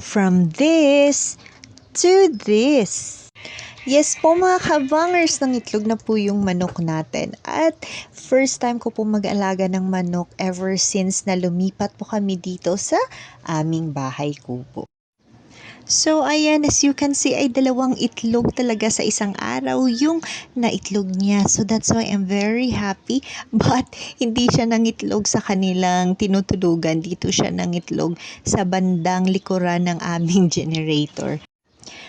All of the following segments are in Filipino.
from this to this. Yes po mga kabangers, ng itlog na po yung manok natin. At first time ko po mag-alaga ng manok ever since na lumipat po kami dito sa aming bahay kubo. So ayan, as you can see ay dalawang itlog talaga sa isang araw yung naitlog niya. So that's why I'm very happy. But hindi siya nangitlog sa kanilang tinutulugan. Dito siya nangitlog sa bandang likuran ng aming generator.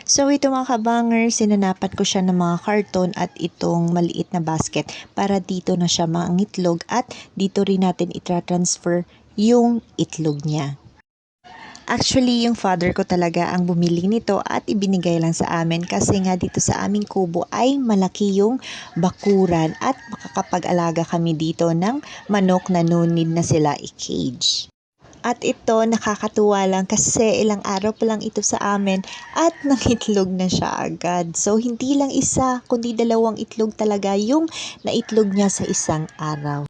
So ito mga kabangers, sinanapat ko siya ng mga karton at itong maliit na basket para dito na siya mangitlog at dito rin natin itra-transfer yung itlog niya. Actually, yung father ko talaga ang bumili nito at ibinigay lang sa amin kasi nga dito sa aming kubo ay malaki yung bakuran at makakapag-alaga kami dito ng manok na no need na sila i-cage. At ito, nakakatuwa lang kasi ilang araw pa lang ito sa amin at nangitlog na siya agad. So, hindi lang isa, kundi dalawang itlog talaga yung naitlog niya sa isang araw.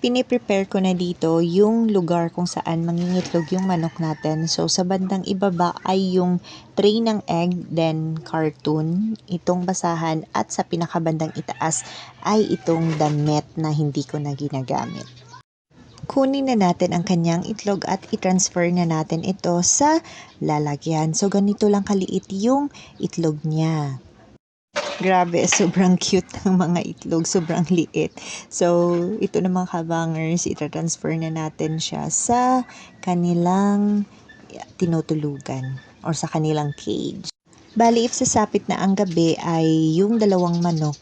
Piniprepare ko na dito yung lugar kung saan mangingitlog yung manok natin. So, sa bandang ibaba ay yung tray ng egg, then carton, itong basahan, at sa pinakabandang itaas ay itong damit na hindi ko na ginagamit. Kunin na natin ang kanyang itlog at i-transfer na natin ito sa lalagyan. So, ganito lang kaliit yung itlog niya. Grabe, sobrang cute ng mga itlog, sobrang liit. So, ito na mga kabangers, i-transfer na natin siya sa kanilang tinutulugan or sa kanilang cage. Bali, if sasapit na ang gabi ay yung dalawang manok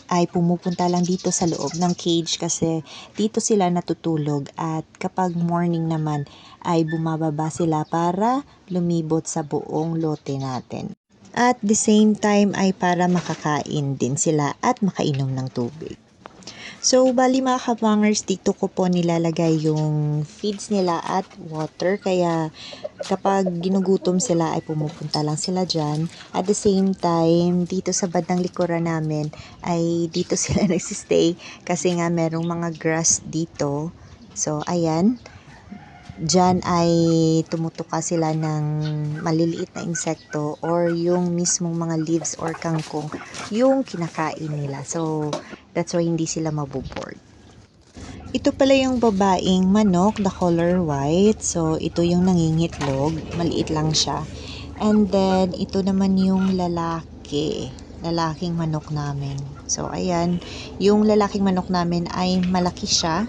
ay pumupunta lang dito sa loob ng cage kasi dito sila natutulog at kapag morning naman ay bumababa sila para lumibot sa buong lote natin. At the same time ay para makakain din sila at makainom ng tubig. So, bali mga kabangers, dito ko po nilalagay yung feeds nila at water. Kaya kapag ginugutom sila ay pumupunta lang sila dyan. At the same time, dito sa bandang likuran namin ay dito sila nagsistay kasi nga merong mga grass dito. So, ayan. Diyan ay tumutuka sila ng maliliit na insekto or yung mismong mga leaves or kangkong yung kinakain nila. So, that's why hindi sila maboboard. Ito pala yung babaeng manok, the color white. So, ito yung nangingitlog. Maliit lang siya. And then, ito naman yung lalaking manok namin. So, ayan. Yung lalaking manok namin ay malaki siya.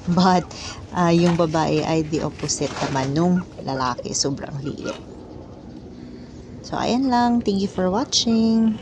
But, yung babae ay the opposite naman nung lalaki. Sobrang liit. So, ayan lang. Thank you for watching.